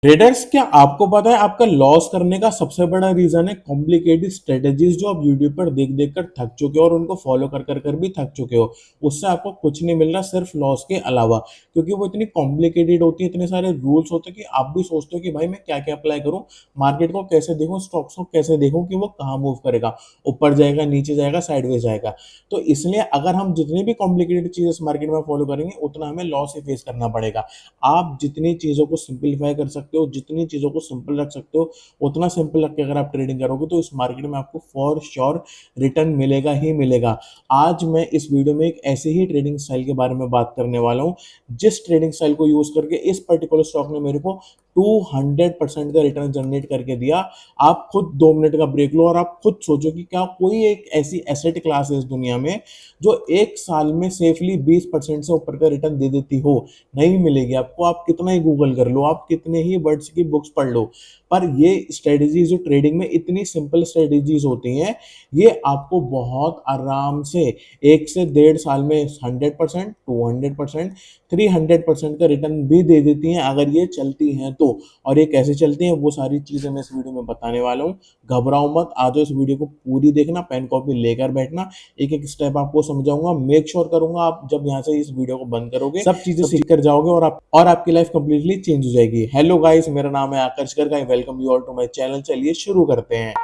Traders, क्या आपको पता है आपका लॉस करने का सबसे बड़ा रीजन है कॉम्प्लिकेटेड स्ट्रेटेजीज जो आप यूट्यूब पर देख देख कर थक चुके हो और उनको फॉलो कर कर कर भी थक चुके हो। उससे आपको कुछ नहीं मिल रहा सिर्फ लॉस के अलावा, क्योंकि वो इतनी कॉम्प्लिकेटेड होती है, इतने सारे रूल्स होते हैं कि आप भी सोचते हो कि भाई मैं क्या क्या अप्लाई करूं, मार्केट को कैसे देखूं, स्टॉक्स को कैसे देखूं कि वो कहाँ मूव करेगा, ऊपर जाएगा, नीचे जाएगा, साइडवेज जाएगा। तो इसलिए अगर हम जितनी भी कॉम्प्लिकेटेड चीजें मार्केट में फॉलो करेंगे उतना हमें लॉस ही फेस करना पड़ेगा। आप जितनी चीज़ों को सिंपलीफाई कर सकते हो, जितनी चीज़ों को सिंपल रख सकते हो, उतना सिंपल रख के अगर आप ट्रेडिंग करोगे तो इस मार्केट में आपको फॉर श्योर रिटर्न मिलेगा ही मिलेगा। आज मैं इस वीडियो में एक ऐसे ही ट्रेडिंग स्टाइल के बारे में बात करने वाला हूँ, जिस ट्रेडिंग स्टाइल को यूज करके इस पर्टिकुलर स्टॉक ने मेरे को 200% का रिटर्न जनरेट करके दिया। आप खुद 2 मिनट का ब्रेक लो और आप खुद सोचो कि क्या कोई एक ऐसी एसेट क्लास है इस दुनिया में जो एक साल में सेफली 20% से ऊपर का रिटर्न दे देती हो। नहीं मिलेगी आपको, आप कितना ही गूगल कर लो, आप कितने ही वर्ड्स की बुक्स पढ़ लो, पर ये स्ट्रेटजीज जो ट्रेडिंग में इतनी सिंपल स्ट्रेटजीज होती हैं, ये आपको बहुत आराम से 1 से 1.5 साल में 100%, 200%, 300% का रिटर्न भी दे देती हैं अगर ये चलती हैं तो। और ये कैसे चलती हैं वो सारी चीज़ें मैं इस वीडियो में बताने वाला हूँ। घबराओ मत, आ जाओ इस वीडियो को पूरी देखना, पेन कॉपी लेकर बैठना, एक एक स्टेप आपको समझाऊंगा, मेक श्योर करूंगा आप जब यहाँ से इस वीडियो को बंद करोगे सब चीजें सीख कर जाओगे और आपकी लाइफ कंप्लीटली चेंज हो जाएगी। हेलो गाइस, मेरा नाम है Aakarsh Garg, I welcome you all to my channel. चलिए शुरू करते हैं।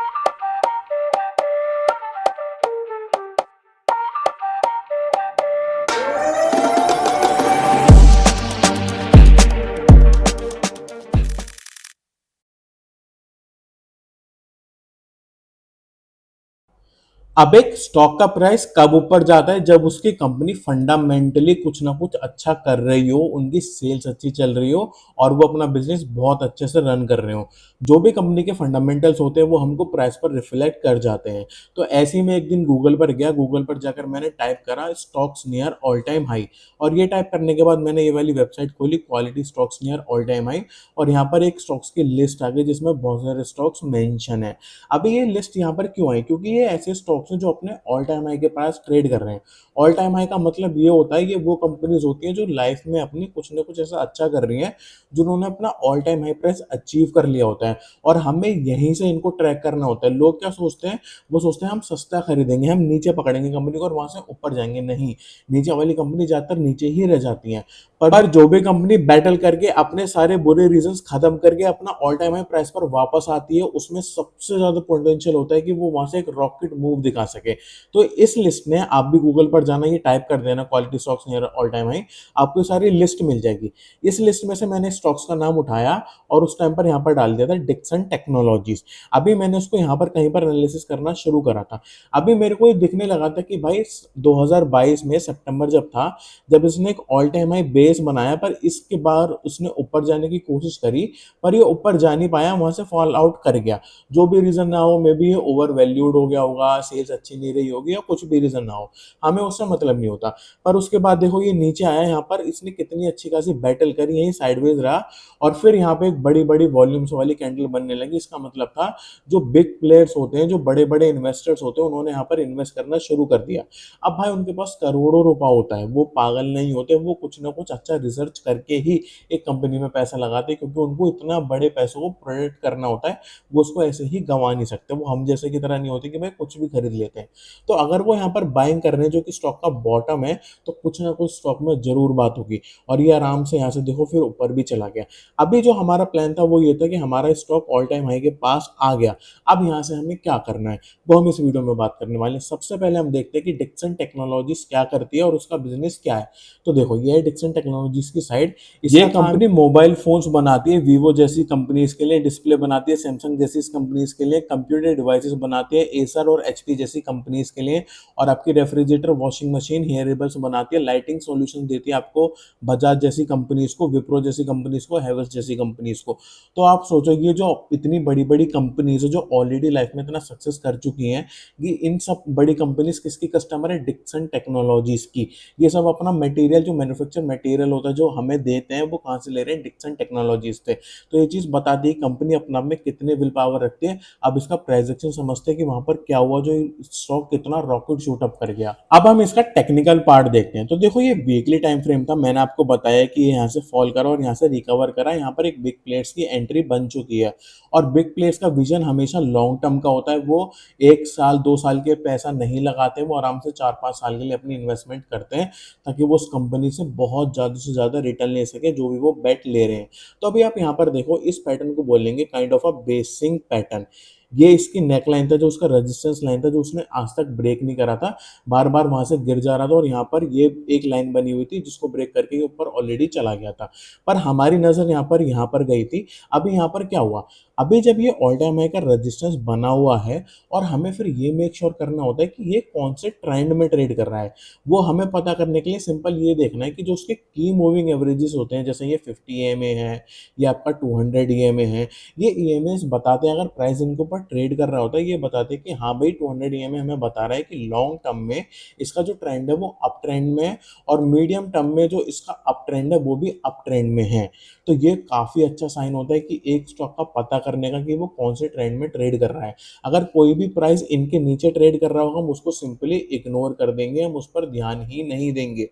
अब एक स्टॉक का प्राइस कब ऊपर जाता है? जब उसकी कंपनी फंडामेंटली कुछ ना कुछ अच्छा कर रही हो, उनकी सेल्स अच्छी चल रही हो और वो अपना बिजनेस बहुत अच्छे से रन कर रहे हो। जो भी कंपनी के फंडामेंटल्स होते हैं वो हमको प्राइस पर रिफ्लेक्ट कर जाते हैं। तो ऐसे ही मैं एक दिन गूगल पर गया, गूगल पर जाकर मैंने टाइप करा stocks near all time high, और ये टाइप करने के बाद मैंने ये वाली वेबसाइट खोली, quality stocks near all time high, और यहाँ पर एक स्टॉक्स की लिस्ट आ गई जिसमें बहुत सारे स्टॉक्स मेंशन है। अभी ये लिस्ट यहाँ पर क्यों आई? क्योंकि ये ऐसे स्टॉक्स हैं जो अपने ऑल टाइम हाई के पास ट्रेड कर रहे हैं। ऑल टाइम हाई का मतलब ये होता है कि वो कंपनीज होती हैं जो लाइफ में अपनी कुछ ना कुछ ऐसा अच्छा कर रही हैं, जिन्होंने अपना all time high price achieve कर लिया होता है, और हमें यहीं से इनको ट्रैक करना होता है। लोग क्या सोचते हैं? वो सोचते हैं हम सस्ता खरीदेंगे, हम नीचे पकड़ेंगे कंपनी को और वहां से ऊपर जाएंगे। नहीं, नीचे वाली कंपनी ज्यादातर नीचे ही रह जाती हैं। पर जो भी कंपनी बैटल करके अपने सारे बुरे रीजंस खत्म करके अपना ऑल टाइम हाई प्राइस पर वापस आती है, उसमें सबसे ज्यादा पोटेंशियल होता है कि वो वहां से एक रॉकेट मूव दिखा सके। तो इस लिस्ट में आप भी गूगल पर जाना, ये टाइप कर देना quality stocks near all time high, आपको सारी लिस्ट मिल जाएगी। इस लिस्ट में से मैंने स्टॉक्स का नाम उठाया और उस टाइम पर यहाँ पर डाल दिया था डिक्सन टेक्नोलॉजीज। अभी मैंने उसको यहाँ पर कहीं पर एनालिसिस करना शुरू करा था। अभी मेरे को ये दिखने लगा था कि भाई 2022 में सितंबर जब था, जब इसने एक ऑल टाइम हाई बेस बनाया, पर इसके बाद उसने ऊपर जाने की कोशिश करी, पर ये ऊपर जा नहीं पाया, वहां से फॉल आउट कर गया। जो भी रीजन ना हो, मे बी ये ओवर वैल्यूड हो गया होगा, सेल्स अच्छी नहीं रही होगी, या कुछ भी रीजन ना हो, हमें उससे मतलब नहीं होता। पर उसके बाद देखो ये नीचे आया, यहाँ पर इसने कितनी अच्छी खासी बैटल करी, यही साइडवेज रहा, और फिर यहाँ पे एक बड़ी बड़ी वॉल्यूम्स वाली कैंडल बनने लगी। इसका मतलब था जो बिग प्लेयर्स होते हैं, जो बड़े बड़े इन्वेस्टर्स होते हैं, उन्होंने यहाँ पर इन्वेस्ट करना शुरू कर दिया। अब भाई उनके पास करोड़ों रुपया होता है, वो पागल नहीं होते, वो कुछ ना कुछ अच्छा रिसर्च करके ही एक कंपनी में पैसा लगाते हैं, क्योंकि उनको इतना बड़े पैसों को प्रोटेक्ट करना होता है। वो उसको ऐसे ही गंवा नहीं सकते, वो हम जैसे की तरह नहीं होते कि भाई कुछ भी खरीद लेते हैं। तो अगर वो यहाँ पर बाइंग कर रहे हैं जो कि स्टॉक का बॉटम है, तो कुछ ना कुछ स्टॉक में जरूर बात होगी। और ये आराम से यहाँ से देखो फिर ऊपर भी चला गया। अभी जो हमारा प्लान था वो ये था कि हमारा स्टॉक ऑल टाइम हाई के पास आ गया। अब यहाँ से हमें क्या करना है वो हम इस वीडियो में बात करने वाले हैं। सबसे पहले हम देखते हैं कि डिक्सन टेक्नोलॉजीज क्या करती है और उसका बिजनेस क्या है। तो देखो ये है डिक्सन टेक्नोलॉजीज की साइड। ये कंपनी मोबाइल फोन्स बनाती है, वीवो जैसी कंपनीज के लिए डिस्प्ले बनाती है, सैमसंग जैसी कंपनीज के लिए कंप्यूटर डिवाइसेस बनाती है, एसर और एचपी जैसी कंपनीज के लिए, और आपकी रेफ्रिजरेटर, वॉशिंग मशीन, हेयरेबल्स बनाती है, लाइटिंग सॉल्यूशन देती है आपको बजाज जैसी कंपनीज को, विप्रो जैसी कंपनीज को, हैवेल्स जैसी कंपनीज को। तो आप सोचो ये जो इतनी बड़ी बड़ी कंपनीज है जो ऑलरेडी लाइफ में इतना सक्सेस कर चुकी हैं, कि इन सब बड़ी कंपनीज किसकी कस्टमर है? डिक्सन टेक्नोलॉजीज की। ये सब अपना मटेरियल, जो मैन्युफैक्चर मटेरियल होता है जो हमें देते हैं, वो कहाँ से ले रहे हैं? डिक्सन टेक्नोलॉजीज से। तो ये चीज बता दी कंपनी अपना में कितने विल पावर रखती है। अब इसका प्राइजेक्शन समझते हैं कि वहां पर क्या हुआ, जो स्टॉक कितना रॉकेट शूट अप कर गया। अब हम इसका टेक्निकल पार्ट देखते हैं। तो देखो ये वीकली टाइम फ्रेम था, मैंने आपको बताया कि ये यहाँ से फॉल करा और यहाँ से रिकवर करा, यहाँ पर एक बिग प्लेयर्स की एंट्री बन चुकी है। और बिग प्लेयर्स का विजन हमेशा लॉन्ग टर्म का होता है, वो 1 साल 2 साल के पैसा नहीं लगाते, वो आराम से 4-5 साल के लिए अपनी इन्वेस्टमेंट करते हैं ताकि वो उस कंपनी से बहुत ज़्यादा से ज़्यादा रिटर्न ले सके जो भी वो बेट ले रहे हैं। तो अभी आप यहाँ पर देखो, इस पैटर्न को बोलेंगे kind of a basin pattern. ये इसकी नेक लाइन था, जो उसका रेजिस्टेंस लाइन था, जो उसने आज तक ब्रेक नहीं करा था, बार बार वहां से गिर जा रहा था और यहाँ पर ये एक लाइन बनी हुई थी जिसको ब्रेक करके ये ऊपर ऑलरेडी चला गया था। पर हमारी नज़र यहाँ पर गई थी। अभी यहाँ पर क्या हुआ, अभी जब ये ऑल टाइम हाई का रेजिस्टेंस बना हुआ है और हमें फिर ये मेक श्योर करना होता है कि ये कौन से ट्रेंड में ट्रेड कर रहा है। वो हमें पता करने के लिए सिंपल ये देखना है कि जो उसके की मूविंग एवरेजेस होते हैं, जैसे ये 50 EMA है, ये आपका 200 EMA है, ये EMAs बताते हैं, अगर प्राइस इनके ऊपर ट्रेड कर रहा होता है, ये बताते हैं कि हाँ भाई 200 EMA हमें बता रहा है कि लॉन्ग टर्म में इसका जो ट्रेंड है वो अप ट्रेंड में है, और मीडियम टर्म में जो इसका अप ट्रेंड है वो भी अप ट्रेंड में है। तो ये काफ़ी अच्छा साइन होता है कि एक स्टॉक का पता करने का कि वो कौन से ट्रेंड में ट्रेड कर रहा है। अगर कोई भी प्राइस इनके नीचे ट्रेड कर रहा होगा, हम उसको सिंपली इग्नोर कर देंगे, हम उस पर ध्यान ही नहीं देंगे।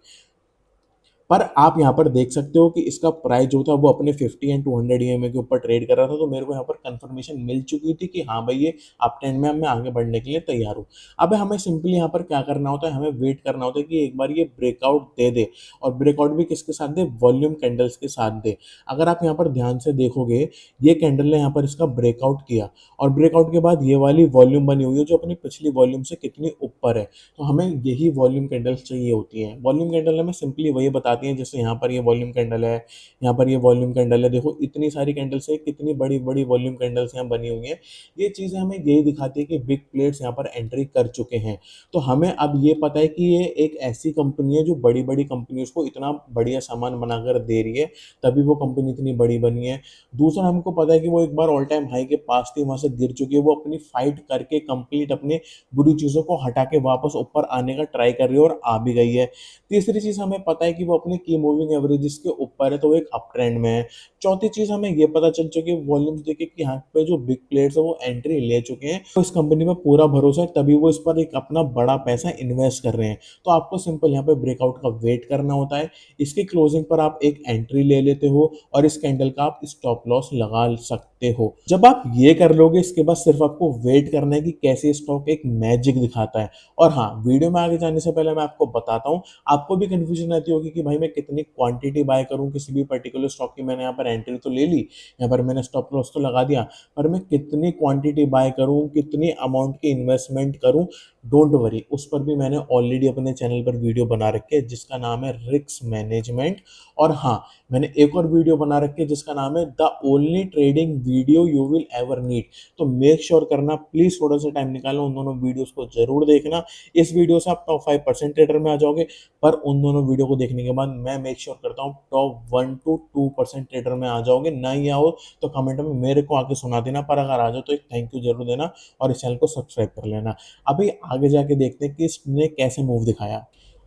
पर आप यहाँ पर देख सकते हो कि इसका प्राइस जो था वो अपने 50 एंड 200 EMA के ऊपर ट्रेड कर रहा था, तो मेरे को यहाँ पर कंफर्मेशन मिल चुकी थी कि हाँ भाई ये अप ट्रेंड में मैं आगे बढ़ने के लिए तैयार हूँ। अब हमें सिंपली यहाँ पर क्या करना होता है, हमें वेट करना होता है कि एक बार ये ब्रेकआउट दे दे, और ब्रेकआउट भी किसके साथ दे, वॉल्यूम कैंडल्स के साथ दे। अगर आप यहाँ पर ध्यान से देखोगे, ये कैंडल ने यहाँ पर इसका ब्रेकआउट किया और ब्रेकआउट के बाद ये वाली वॉल्यूम बनी हुई है जो अपनी पिछली वॉल्यूम से कितनी ऊपर है। तो हमें यही वॉल्यूम कैंडल्स चाहिए होती हैं। वॉल्यूम कैंडल हमें सिंपली वही बताती हैं, जैसे यहाँ पर ये वॉल्यूम कैंडल है, यहाँ पर ये वॉल्यूम कैंडल है, देखो इतनी सारी कैंडल्स है, कितनी बड़ी बड़ी वॉल्यूम कैंडल्स यहाँ बनी हुई हैं। ये चीज़ें हमें यही दिखाती है कि बिग प्लेयर्स यहाँ पर एंट्री कर चुके हैं। तो हमें अब ये पता है कि ये एक ऐसी कंपनी है जो बड़ी बड़ी कंपनीज को इतना बढ़िया सामान बनाकर दे रही है, तभी वो कंपनी इतनी बड़ी बनी है। दूसरा, हमको पता है कि वो एक बार ऑल टाइम हाई के पास थी, वहां से गिर चुकी है, वो अपनी फाइट करके कंप्लीट अपने बुरी चीज़ों को हटा के वापस ऊपर आने का ट्राई कर रही है और आ भी गई है। तीसरी चीज़, हमें पता है कि वो अपने की मूविंग एवरेजेस के ऊपर है, तो वो एक अप ट्रेंड में है। चौथी चीज़, हमें ये पता चल चुकी है वॉल्यूम्स देखे कि यहाँ पे जो बिग प्लेयर्स है वो एंट्री ले चुके हैं, तो इस कंपनी में पूरा भरोसा है, तभी वो इस पर एक अपना बड़ा पैसा इन्वेस्ट कर रहे हैं। तो आपको सिंपल यहाँ पे ब्रेकआउट का वेट करना होता है, इसकी क्लोजिंग पर आप एक एंट्री ले लेते हो और इस कैंडल का आप स्टॉप लॉस लगा सकते हो। जब आप ये कर लोगे, इसके बाद सिर्फ आपको वेट करना है कि कैसे स्टॉक एक मैजिक दिखाता है। और हाँ, वीडियो में आगे जाने से पहले मैं आपको बताता हूँ, आपको भी कन्फ्यूजन रहती होगी कि भाई मैं कितनी क्वांटिटी बाय करूँ किसी भी पर्टिकुलर स्टॉक की। मैंने यहाँ पर एंट्री तो ले ली, यहाँ पर मैंने स्टॉप लॉस तो लगा दिया, पर मैं कितनी क्वांटिटी बाय करूँ, कितनी अमाउंट की इन्वेस्टमेंट करूँ, डोंट वरी, उस पर भी मैंने ऑलरेडी अपने चैनल पर वीडियो बना रखी है जिसका नाम है रिस्क मैनेजमेंट। और हाँ, मैंने एक और वीडियो बना रखी है जिसका नाम है the only trading video you will ever need. तो मेक श्योर करना प्लीज़, थोड़ा सा टाइम निकालो, उन दोनों वीडियोस को जरूर देखना। इस वीडियो से आप टॉप 5% ट्रेडर में आ जाओगे, पर उन दोनों वीडियो को देखने के बाद मैं मेक श्योर करता हूँ टॉप 1 to 2% ट्रेडर में आ जाओगे। नहीं आओ तो कमेंट में मेरे को आके सुना देना, पर अगर आ जाओ तो एक थैंक यू जरूर देना और इस चैनल को सब्सक्राइब कर लेना। अभी आगे जाके देखते हैं कि इसने कैसे मूव दिखाया।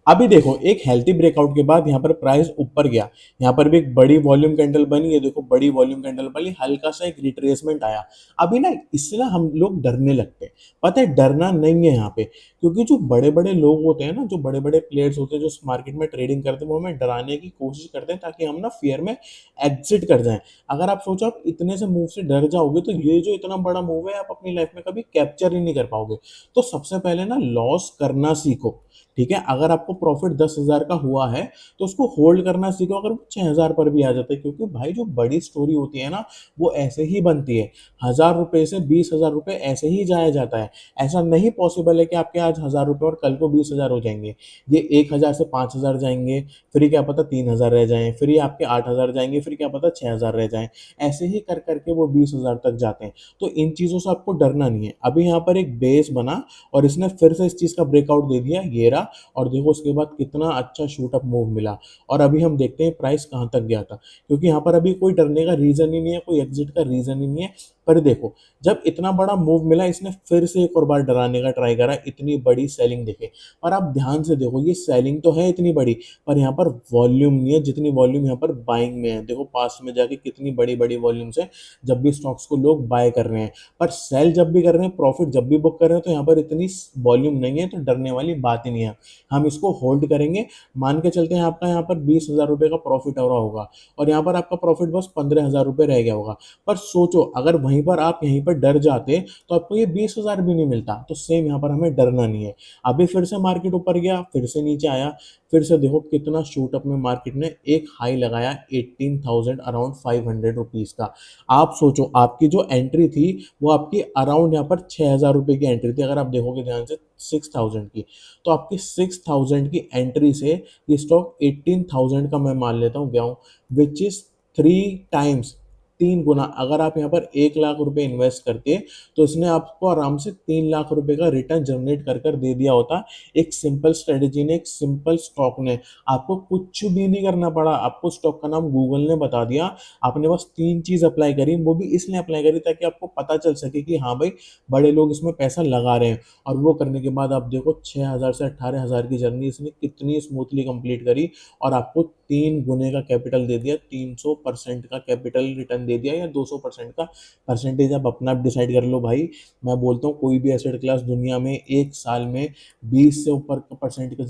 अभी देखो, एक हेल्थी ब्रेकआउट के बाद यहाँ पर प्राइस ऊपर गया, यहाँ पर भी एक बड़ी वॉल्यूम कैंडल बनी है, देखो बड़ी वॉल्यूम कैंडल बनी, हल्का सा एक रिट्रेसमेंट आया। अभी ना इससे ना हम लोग डरने लगते हैं, पता है डरना नहीं है यहाँ पे, क्योंकि जो बड़े बड़े लोग होते हैं ना, जो बड़े बड़े प्लेयर्स होते हैं जो मार्केट में ट्रेडिंग करते हैं, वो हमें डराने की कोशिश करते हैं ताकि हम ना फियर में एग्जिट कर जाएं। अगर आप सोचो आप इतने से मूव से डर जाओगे तो ये जो इतना बड़ा मूव है आप अपनी लाइफ में कभी कैप्चर ही नहीं कर पाओगे। तो सबसे पहले ना लॉस करना सीखो, ठीक है। अगर आपको प्रॉफिट 10,000 का हुआ है तो उसको होल्ड करना सीखो, अगर वो 6,000 पर भी आ जाता है, क्योंकि भाई जो बड़ी स्टोरी होती है ना वो ऐसे ही बनती है। 1,000 रुपये से 20,000 रुपये ऐसे ही जाया जाता है। ऐसा नहीं पॉसिबल है कि आपके आज 1,000 रुपये और कल को 20,000 हो जाएंगे। ये 1,000 से 5,000 जाएंगे, फिर क्या पता 3,000 रह जाएं, फिर ये आपके 8,000 जाएंगे, फिर क्या पता 6,000 रह जाएं। ऐसे ही कर करके वो 20,000 तक जाते हैं। तो इन चीज़ों से आपको डरना नहीं है। अभी यहाँ पर एक बेस बना और इसने फिर से इस चीज़ का ब्रेकआउट दे दिया, ये रहा, और देखो उसके बाद कितना अच्छा शूट अप मूव मिला। और अभी हम देखते हैं प्राइस कहाँ तक गया था, क्योंकि यहाँ पर अभी कोई डरने का रीज़न ही नहीं है, कोई एग्जिट का रीज़न ही नहीं है। पर देखो, जब इतना बड़ा मूव मिला, इसने फिर से एक और बार डराने का ट्राई करा, इतनी बड़ी सेलिंग देखे। और आप ध्यान से देखो, ये सेलिंग तो है इतनी बड़ी, पर यहाँ पर वॉल्यूम नहीं है जितनी वॉल्यूम यहाँ पर बाइंग में है। देखो पास्ट में जाके कितनी बड़ी बड़ी वॉल्यूम्स है जब भी स्टॉक्स को लोग बाय कर रहे हैं, पर सेल जब भी कर रहे हैं, प्रॉफिट जब भी बुक कर रहे हैं, तो यहाँ पर इतनी वॉल्यूम नहीं है, तो डरने वाली बात ही नहीं है। हम इसको होल्ड करेंगे। मान के चलते हैं आपका यहाँ पर 20,000 रुपये का प्रॉफिट हो रहा होगा, और यहाँ पर आपका प्रॉफिट बस 15,000 रुपये रह गया होगा। पर सोचो, अगर वहीं पर आप यहीं पर डर जाते तो आपको ये 20,000 भी नहीं मिलता। तो सेम यहाँ पर हमें डरना नहीं है। अभी फिर से मार्केट ऊपर गया, फिर से नीचे आया, फिर से देखो कितना शूट अप में मार्केट ने एक हाई लगाया 18,000 अराउंड 500 रुपीज़ का। आप सोचो, आपकी जो एंट्री थी वो आपकी अराउंड यहाँ पर 6,000 रुपये की एंट्री थी। अगर आप देखोगे ध्यान से 6,000 की, तो आपकी 6,000 की एंट्री से ये स्टॉक 18,000 का मैं मान लेता हूँ गया हूँ, विच इज़ 3 टाइम्स, 3 गुना। अगर आप यहाँ पर 1 लाख रुपए इन्वेस्ट करते तो इसने आपको आराम से 3 लाख रुपए का रिटर्न जनरेट कर कर दे दिया होता। एक सिंपल स्ट्रेटेजी ने, एक सिंपल स्टॉक ने, आपको कुछ भी नहीं करना पड़ा। आपको स्टॉक का नाम गूगल ने बता दिया, आपने बस 3 चीज़ अप्लाई करी, वो भी इसलिए अप्लाई करी ताकि आपको पता चल सके कि हाँ भाई, बड़े लोग इसमें पैसा लगा रहे हैं। और वो करने के बाद आप देखो 6,000 से 18,000 की जर्नी इसने कितनी स्मूथली कंप्लीट करी, और आपको 3 गुने का कैपिटल दे दिया, 300% का कैपिटल रिटर्न दे दिया, या 200% का। परसेंटेज आप अपना डिसाइड कर लो भाई। मैं बोलता हूँ कोई भी एसेट क्लास दुनिया में एक साल में 20 से ऊपर का परसेंट का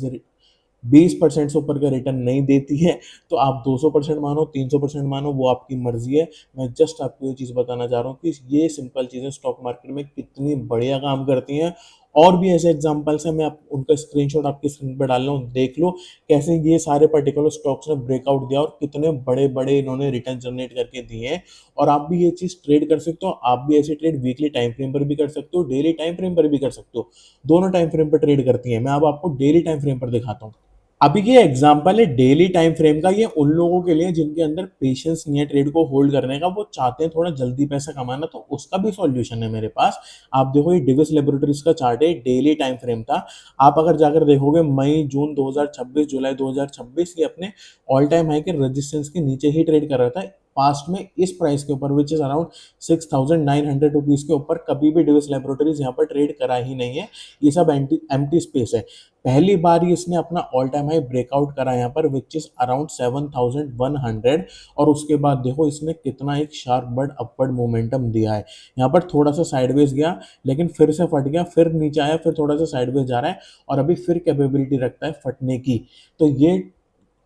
20% से ऊपर का रिटर्न नहीं देती है। तो आप 200% मानो, 300% मानो, वो आपकी मर्जी है। मैं जस्ट आपको ये चीज़ बताना चाह रहा हूँ कि ये सिंपल चीज़ें स्टॉक मार्केट में कितनी बढ़िया काम करती हैं। और भी ऐसे एग्जांपल्स हैं, मैं आप उनका स्क्रीनशॉट आपकी स्क्रीन पर डाल रहा हूँ, देख लो कैसे ये सारे पर्टिकुलर स्टॉक्स ने ब्रेकआउट दिया और कितने बड़े बड़े इन्होंने रिटर्न जनरेट करके दिए हैं। और आप भी ये चीज़ ट्रेड कर सकते हो। आप भी ऐसे ट्रेड वीकली टाइम फ्रेम पर भी कर सकते हो, डेली टाइम फ्रेम पर भी कर सकते हो। दोनों टाइम फ्रेम पर ट्रेड करती है। मैं अब आपको डेली टाइम फ्रेम पर दिखाता हूँ। अभी ये एग्जांपल है डेली टाइम फ्रेम का। ये उन लोगों के लिए जिनके अंदर पेशेंस नहीं है ट्रेड को होल्ड करने का, वो चाहते हैं थोड़ा जल्दी पैसा कमाना, तो उसका भी सॉल्यूशन है मेरे पास। आप देखो, ये डिविस लेबोरेटरीज का चार्ट है, डेली टाइम फ्रेम था। आप अगर जाकर देखोगे मई जून 2026, जुलाई 2026, ये अपने ऑल टाइम हाई के रेजिस्टेंस के नीचे ही ट्रेड कर रहा था। पास्ट में इस प्राइस के ऊपर, विच इज अराउंड 6,900 रुपीज के ऊपर, कभी भी डिविस लेबोरेटरीज यहाँ पर ट्रेड करा ही नहीं है। ये सब एम्प्टी स्पेस है। पहली बार ही इसने अपना ऑल टाइम हाई ब्रेकआउट करा यहाँ पर, विच इज अराउंड 7,100। और उसके बाद देखो इसने कितना एक शार्प बट अपवर्ड मोमेंटम दिया है। यहाँ पर थोड़ा सा साइडवेज गया, लेकिन फिर से फट गया, फिर नीचे आया, फिर थोड़ा सा साइडवेज जा रहा है, और अभी फिर कैपेबिलिटी रखता है फटने की। तो ये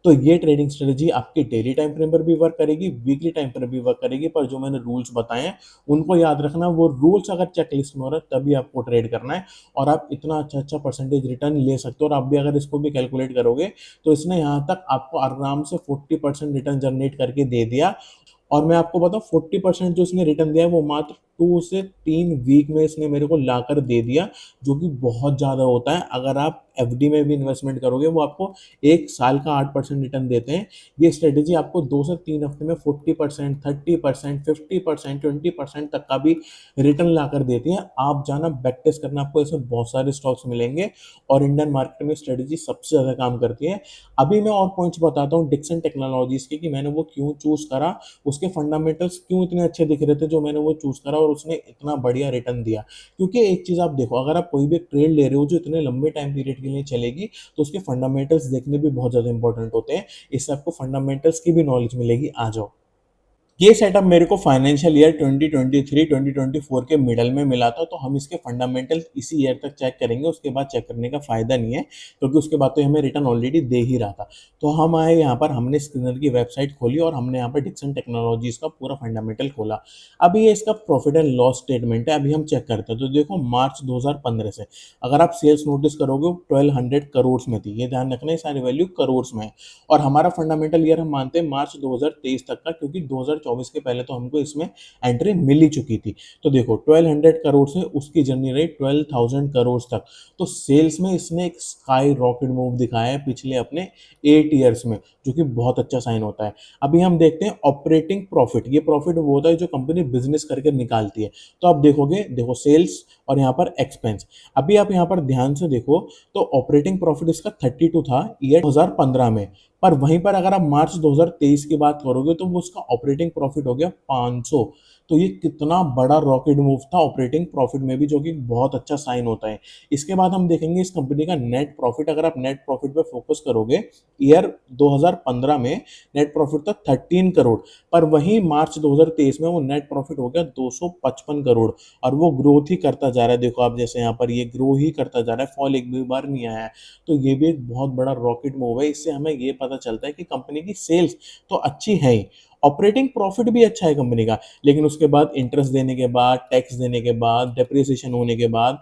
तो ये ट्रेडिंग स्ट्रेटेजी आपके डेली टाइम फ्रेम पर भी वर्क करेगी, वीकली टाइम पर भी वर्क करेगी। पर जो मैंने रूल्स बताए हैं उनको याद रखना। वो रूल्स अगर चेकलिस्ट में हो रहा है तभी आपको ट्रेड करना है, और आप इतना अच्छा अच्छा परसेंटेज रिटर्न ले सकते हो। और आप भी अगर इसको भी कैलकुलेट करोगे तो इसने यहाँ तक आपको आराम से 40% रिटर्न जनरेट करके दे दिया। और मैं आपको बताऊं, 40% जो इसने रिटर्न दिया है वो मात्र 2 से 3 वीक में इसने मेरे को लाकर दे दिया, जो कि बहुत ज़्यादा होता है। अगर आप एफडी में भी इन्वेस्टमेंट करोगे, वो आपको एक साल का 8% रिटर्न देते हैं। ये स्ट्रेटेजी आपको 2 से 3 हफ्ते में 40%, 30%, 50%, 20% तक का भी रिटर्न लाकर देती है। आप जाना, बैक टेस्ट करना, आपको ऐसे बहुत सारे स्टॉक्स मिलेंगे, और इंडियन मार्केट में स्ट्रेटेजी सबसे ज़्यादा काम करती है। अभी मैं और पॉइंट्स बताता हूँ डिक्सन टेक्नोलॉजीज के, कि मैंने वो क्यों चूज़ करा, उसके फंडामेंटल्स क्यों इतने अच्छे दिख रहे थे जो मैंने वो चूज़ करा, और उसने इतना बढ़िया रिटर्न दिया। क्योंकि एक चीज़ आप देखो, अगर आप कोई भी ट्रेड ले रहे हो जो इतने लंबे टाइम पीरियड के लिए चलेगी, तो उसके फंडामेंटल्स देखने भी बहुत ज़्यादा इंपॉर्टेंट होते हैं। इससे आपको फंडामेंटल्स की भी नॉलेज मिलेगी। आ जाओ। ये सेटअप मेरे को फाइनेंशियल ईयर 2023-2024 के मिडल में मिला था, तो हम इसके फंडामेंटल इसी ईयर तक चेक करेंगे। उसके बाद चेक करने का फायदा नहीं है, क्योंकि उसके बाद तो हमें रिटर्न ऑलरेडी दे ही रहा था। तो हम आए यहाँ पर, हमने स्क्रीनर की वेबसाइट खोली, और हमने यहाँ पर डिक्सन टेक्नोलॉजीज का पूरा फंडामेंटल खोला। अभी ये इसका प्रॉफिट एंड लॉस स्टेटमेंट है। अभी हम चेक करते हैं। तो देखो, मार्च 2015 से अगर आप सेल्स नोटिस करोगे, 1200 करोड़ में थी। ये ध्यान रखना, ये सारी वैल्यू करोड़ में है। और हमारा फंडामेंटल ईयर हम मानते हैं मार्च 2023 तक का, क्योंकि 2024 के पहले तो हमको इसमें एंट्री मिल ही चुकी थी। तो देखो, 1200 करोड़ से उसकी जर्नी रही 12,000 करोड़ तक। तो सेल्स में इसने एक स्काई रॉकेट मूव दिखाया है पिछले अपने 8 ईयर्स में, जो कि बहुत अच्छा साइन होता है। अभी हम देखते हैं ऑपरेटिंग प्रॉफिट। ये प्रॉफिट वो होता है जो कंपनी बिजनेस करके निकालती है। तो आप देखोगे, देखो सेल्स और यहाँ पर एक्सपेंस। अभी आप यहाँ पर ध्यान से देखो, तो ऑपरेटिंग प्रॉफिट इसका 32 था ईयर 2015 में। पर वहीं पर अगर आप मार्च 2023 की बात करोगे, तो वो उसका ऑपरेटिंग प्रॉफिट हो गया 500। तो ये कितना बड़ा रॉकेट मूव था ऑपरेटिंग प्रॉफिट में भी, जो कि बहुत अच्छा साइन होता है। इसके बाद हम देखेंगे इस कंपनी का नेट प्रॉफिट। अगर आप नेट प्रॉफिट पे फोकस करोगे, ईयर 2015 में नेट प्रॉफिट था 13 करोड़, पर वहीं मार्च 2023 में वो नेट प्रॉफिट हो गया 255 करोड़, और वो ग्रोथ ही करता जा रहा है। देखो आप, जैसे यहाँ पर ये ग्रो ही करता जा रहा है, फॉल एक भी बार नहीं आया है। तो ये भी एक बहुत बड़ा रॉकेट मूव है। इससे हमें ये पता चलता है कि कंपनी की सेल्स तो अच्छी है ही, ऑपरेटिंग प्रॉफिट भी अच्छा है कंपनी का, लेकिन उसके बाद इंटरेस्ट देने के बाद, टैक्स देने के बाद, डेप्रिसिएशन होने के बाद,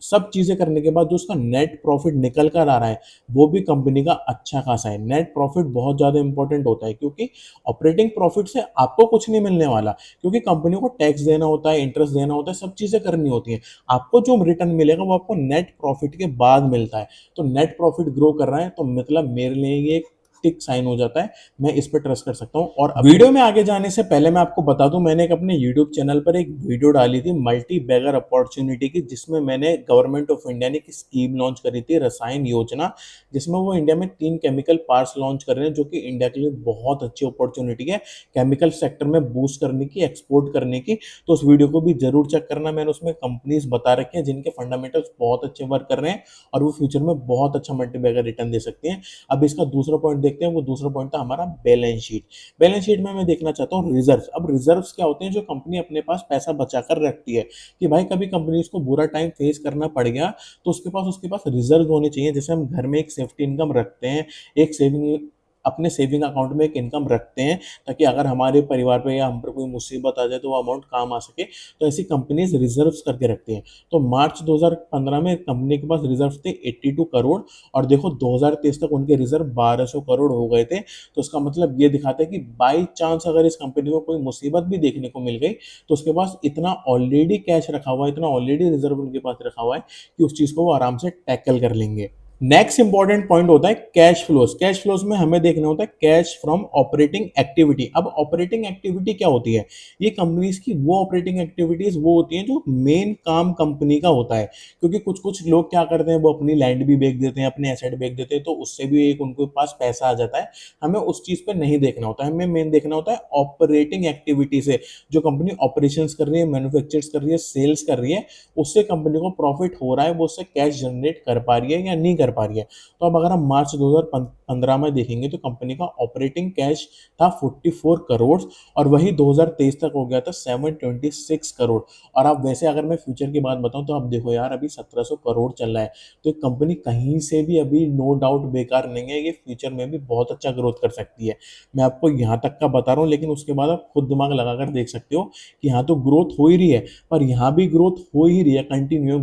सब चीजें करने के बाद जो उसका नेट प्रॉफिट निकल कर आ रहा है, वो भी कंपनी का अच्छा खासा है। नेट प्रॉफिट बहुत ज्यादा इंपॉर्टेंट होता है, क्योंकि ऑपरेटिंग प्रॉफिट से आपको कुछ नहीं मिलने वाला, क्योंकि कंपनी को टैक्स देना होता है, इंटरेस्ट देना होता है, सब चीजें करनी होती हैं। आपको जो रिटर्न मिलेगा वो आपको नेट प्रॉफिट के बाद मिलता है। तो नेट प्रॉफिट ग्रो कर रहा है, तो मतलब मेरे लिए ये एक टिक साइन हो जाता है, मैं इस पर ट्रस्ट कर सकता हूँ। और वीडियो में आगे जाने से पहले मैं आपको बता दूं, मैंने एक अपने यूट्यूब चैनल पर एक वीडियो डाली थी मल्टी बैगर अपॉर्चुनिटी की, जिसमें मैंने गवर्नमेंट ऑफ इंडिया ने एक स्कीम लॉन्च करी थी, रसायन योजना, जिसमें वो इंडिया में 3 केमिकल पार्क्स लॉन्च कर रहे हैं, जो कि इंडिया के लिए बहुत अच्छी अपॉर्चुनिटी है केमिकल सेक्टर में बूस्ट करने की, एक्सपोर्ट करने की। तो उस वीडियो को भी जरूर चेक करना। मैंने उसमें कंपनीज बता रखी हैं जिनके फंडामेंटल्स बहुत अच्छे वर्क कर रहे हैं, और वो फ्यूचर में बहुत अच्छा मल्टी बैगर रिटर्न दे सकती हैं। अब इसका दूसरा पॉइंट देखते हैं। वो दूसरा पॉइंट था हमारा बैलेंस शीट। बैलेंस शीट में मैं देखना चाहता हूँ रिजर्व्स। अब रिजर्व्स क्या होते हैं? जो कंपनी अपने पास पैसा बचा कर रखती है, कि भाई कभी कंपनी को बुरा टाइम फेस करना पड़ गया, तो उसके पास रिजर्व होने चाहिए। जैसे हम घर में एक सेफ्टी इनकम रखते हैं, एक सेविंग, अपने सेविंग अकाउंट में एक इनकम रखते हैं, ताकि अगर हमारे परिवार पे या हम पर कोई मुसीबत आ जाए तो वो अमाउंट काम आ सके। तो ऐसी कंपनीज रिजर्व्स करके रखती हैं। तो मार्च 2015 में कंपनी के पास रिजर्व थे 82 करोड़, और देखो 2023 तक उनके रिजर्व 1200 करोड़ हो गए थे। तो उसका मतलब ये दिखाता है कि बाई चांस अगर इस कंपनी को कोई मुसीबत भी देखने को मिल गई, तो उसके पास इतना ऑलरेडी कैश रखा हुआ है, इतना ऑलरेडी रिजर्व उनके पास रखा हुआ है, कि उस चीज को वो आराम से टैकल कर लेंगे। नेक्स्ट इंपॉर्टेंट पॉइंट होता है कैश फ्लोज। कैश फ्लोज में हमें देखना होता है कैश फ्रॉम ऑपरेटिंग एक्टिविटी। अब ऑपरेटिंग एक्टिविटी क्या होती है? ये कंपनीज की वो ऑपरेटिंग एक्टिविटीज वो होती हैं जो मेन काम कंपनी का होता है। क्योंकि कुछ कुछ लोग क्या करते हैं, वो अपनी लैंड भी बेच देते हैं, अपने एसेट बेच देते हैं, तो उससे भी एक उनके पास पैसा आ जाता है। हमें उस चीज पे नहीं देखना होता है, हमें मेन देखना होता है ऑपरेटिंग एक्टिविटी से, जो कंपनी ऑपरेशंस कर रही है, मैन्युफैक्चर्स कर रही है, सेल्स कर रही है, उससे कंपनी को प्रॉफिट हो रहा है, वो उससे कैश जनरेट कर पा रही है या नहीं कर पा रही है। तो अब अगर हम मार्च 2015 में देखेंगे, तो कंपनी का ऑपरेटिंग कैश था 44 करोड़, और वही 2023 तक हो गया था 726 करोड़। और अब वैसे अगर मैं फ्यूचर की बात बताऊं, तो आप देखो यार, अभी 1700 करोड़ चल रहा है। तो एक कंपनी कहीं से भी अभी नो डाउट बेकार नहीं है, ये फ्यूचर में भी बहुत अच्छा ग्रोथ कर सकती है। मैं आपको यहाँ तक का बता रहा हूँ, लेकिन उसके बाद आप खुद दिमाग लगाकर देख सकते हो कि यहाँ तो ग्रोथ हो ही रही है, पर यहाँ भी ग्रोथ हो ही रही है, कंटिन्यू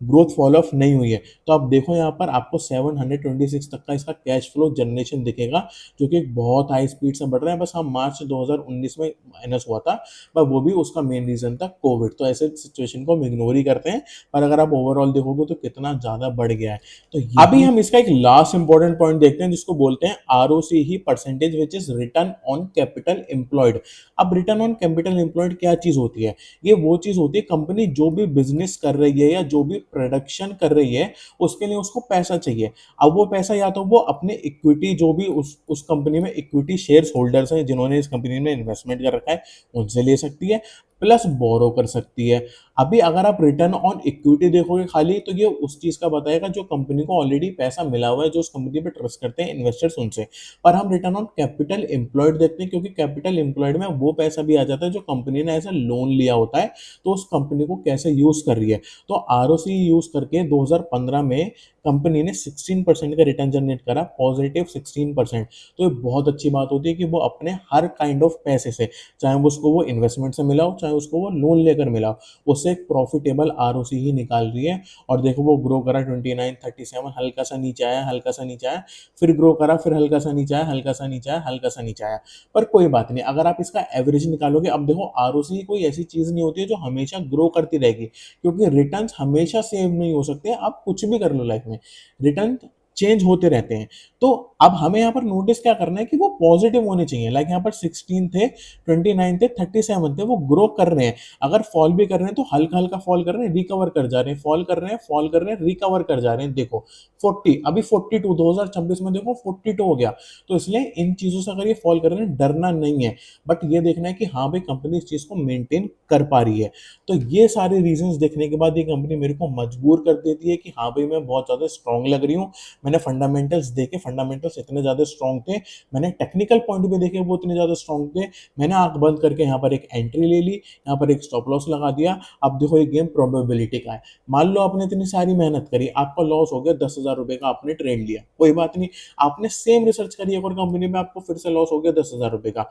ग्रोथ फॉल ऑफ नहीं हुई है। तो आप देखो यहाँ पर आपको 726 तक का इसका कैश फ्लो जनरेशन दिखेगा, जो कि एक बहुत हाई स्पीड से बढ़ रहा है। बस हाँ, मार्च 2019 में माइनस हुआ था, पर वो भी उसका मेन रीजन था कोविड। तो ऐसे सिचुएशन को हम इग्नोर ही करते हैं, पर अगर आप ओवरऑल देखोगे तो कितना ज्यादा बढ़ गया है। तो अभी हम इसका एक लास्ट इंपॉर्टेंट पॉइंट देखते हैं, जिसको बोलते हैं ROC he percentage, which is return on capital employed. अब रिटर्न ऑन कैपिटल एम्प्लॉयड क्या चीज होती है? ये वो चीज होती है, कंपनी जो भी बिजनेस कर रही है या जो भी प्रोडक्शन कर रही है, उसके लिए उसको पैसा चाहिए। अब वो पैसा या तो वो अपने इक्विटी, जो भी उस कंपनी में इक्विटी शेयर होल्डर्स हैं जिन्होंने इस कंपनी में इन्वेस्टमेंट कर रखा है, उनसे ले सकती है, प्लस बोरो कर सकती है। अभी अगर आप रिटर्न ऑन इक्विटी देखोगे खाली, तो ये उस चीज का बताएगा जो कंपनी को ऑलरेडी पैसा मिला हुआ है, जो उस कंपनी पे ट्रस्ट करते हैं इन्वेस्टर्स, उनसे। पर हम रिटर्न ऑन कैपिटल एम्प्लॉयड देखते हैं, क्योंकि कैपिटल एम्प्लॉयड में वो पैसा भी आ जाता है जो कंपनी ने ऐसा लोन लिया होता है, तो उस कंपनी को कैसे यूज कर रही है। तो आरओसी यूज करके 2015 में कंपनी ने 16% का रिटर्न जनरेट करा, पॉजिटिव 16%। तो ये बहुत अच्छी बात होती है कि वो अपने हर काइंड ऑफ पैसे से, चाहे वो उसको वो इन्वेस्टमेंट से मिला हो, चाहे उसको वो लोन लेकर मिला हो, उससे एक प्रॉफिटेबल आरओसी ही निकाल रही है। और देखो वो ग्रो करा 29, 37, हल्का सा नीचे आया, हल्का सा नीचे आया, फिर ग्रो करा, फिर हल्का सा नीचे आया, हल्का सा नीचे आया, हल्का सा नीचे आया। पर कोई बात नहीं, अगर आप इसका एवरेज निकालोगे, अब देखो आरओसी कोई ऐसी चीज नहीं होती है जो हमेशा ग्रो करती रहेगी, क्योंकि रिटर्न्स हमेशा सेम नहीं हो सकते। आप कुछ भी कर लो लाइफ में, रिटर्न चेंज होते रहते हैं। तो अब हमें यहाँ पर नोटिस क्या करना है कि वो पॉजिटिव होने चाहिए। लाइक यहाँ पर 16 थे, 29 थे, 37 थे, वो ग्रो कर रहे हैं। अगर फॉल भी कर रहे हैं तो हल्का हल्का फॉल कर रहे हैं, रिकवर कर जा रहे हैं, फॉल कर रहे हैं, फॉल कर रहे हैं, रिकवर कर जा रहे हैं। देखो 40, अभी 42, 2026 में देखो 42 हो गया। तो इसलिए इन चीजों से अगर ये फॉल कर रहे हैं, डरना नहीं है, बट ये देखना है कि हाँ भाई कंपनी इस चीज को मेंटेन कर पा रही है। तो ये सारे रीजंस देखने के बाद ये कंपनी मेरे को मजबूर कर देती है कि हाँ भाई मैं बहुत ज्यादा स्ट्रांग लग रही हूँ। मैंने फंडामेंटल्स देखे, फंडामेंटल्स इतने ज्यादा स्ट्रांग थे, मैंने टेक्निकल पॉइंट भी देखे वो इतने ज्यादा स्ट्रांग थे। मैंने आंख बंद करके यहाँ पर एक एंट्री ले ली, यहाँ पर एक स्टॉप लॉस लगा दिया। अब देखो ये गेम प्रोबेबिलिटी का है। मान लो आपने इतनी सारी मेहनत करी, आपका लॉस हो गया 10,000 रुपए का, आपने ट्रेड लिया, कोई बात नहीं। आपने सेम रिसर्च करी एक और कंपनी में, आपको फिर से लॉस हो गया 10,000 रुपए का।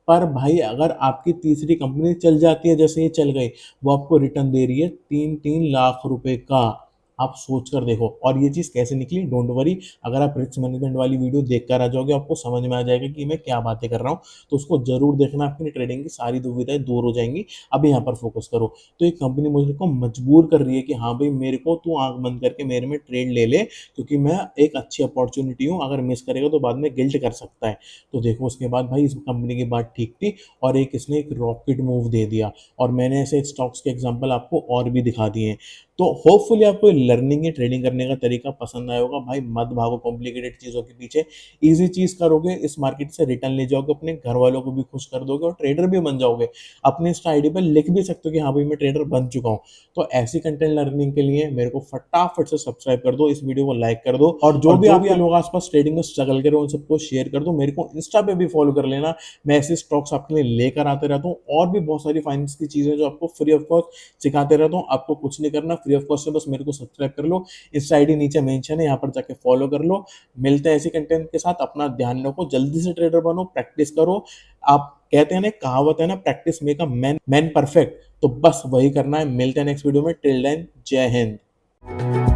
पर भाई अगर आपकी तीसरी कंपनी चल जाती है, जैसे ये चल गई, वो आपको रिटर्न दे रही है 3-3 लाख रुपए का। आप सोच कर देखो। और ये चीज कैसे निकली, डोंट वरी, अगर आप रिस्क मैनेजमेंट वाली वीडियो देख कर आ जाओगे आपको समझ में आ जाएगा कि मैं क्या बातें कर रहा हूँ। तो उसको जरूर देखना, आपकी ट्रेडिंग की सारी दुविधाएं दूर हो जाएंगी। अब यहाँ पर फोकस करो। तो एक कंपनी मुझे को मजबूर कर रही है कि हाँ भाई मेरे को तू आंख बंद करके मेरे में ट्रेड ले ले, क्योंकि मैं एक अच्छी अपॉर्चुनिटी हूँ, अगर मिस करेगा तो बाद में गिल्ट कर सकता है। तो देखो उसके बाद भाई इस कंपनी की बात ठीक थी, और एक इसने एक रॉकेट मूव दे दिया। और मैंने ऐसे स्टॉक्स के एग्जांपल आपको और भी दिखा दिए हैं। तो होपफुली आपको लर्निंग या ट्रेडिंग करने का तरीका पसंद आया होगा। भाई मत भागो कॉम्प्लिकेटेड चीज़ों के पीछे, इजी चीज़ करोगे, इस मार्केट से रिटर्न ले जाओगे, अपने घर वालों को भी खुश कर दोगे और ट्रेडर भी बन जाओगे। अपने इंस्टा आईडी पर लिख भी सकते हो कि हाँ भाई मैं ट्रेडर बन चुका हूँ। तो ऐसी कंटेंट लर्निंग के लिए मेरे को फटाफट से सब्सक्राइब कर दो, इस वीडियो को लाइक कर दो, और जो भी आपके लोग आसपास ट्रेडिंग में स्ट्रगल करें उन सबको शेयर कर दो। मेरे को इंस्टा पे भी फॉलो कर लेना, मैं ऐसे स्टॉक्स आपके लिए लेकर आते रहता हूँ, और भी बहुत सारी फाइनेंस की चीजें जो आपको फ्री ऑफ कॉस्ट सिखाते रहता हूँ। आपको कुछ नहीं करना, फ्री ऑफ कॉस्ट से बस मेरे को सब्सक्राइब कर लो, इस आईडी नीचे मेंशन है, यहाँ पर जाके फॉलो कर लो। मिलते हैं ऐसी कंटेंट के साथ, अपना ध्यान रखो, जल्दी से ट्रेडर बनो, प्रैक्टिस करो। आप कहते हैं ना, कहावत है ना, practice make a man man perfect. तो बस वही करना है। मिलते हैं नेक्स्ट वीडियो में। टिल देन जय हिंद।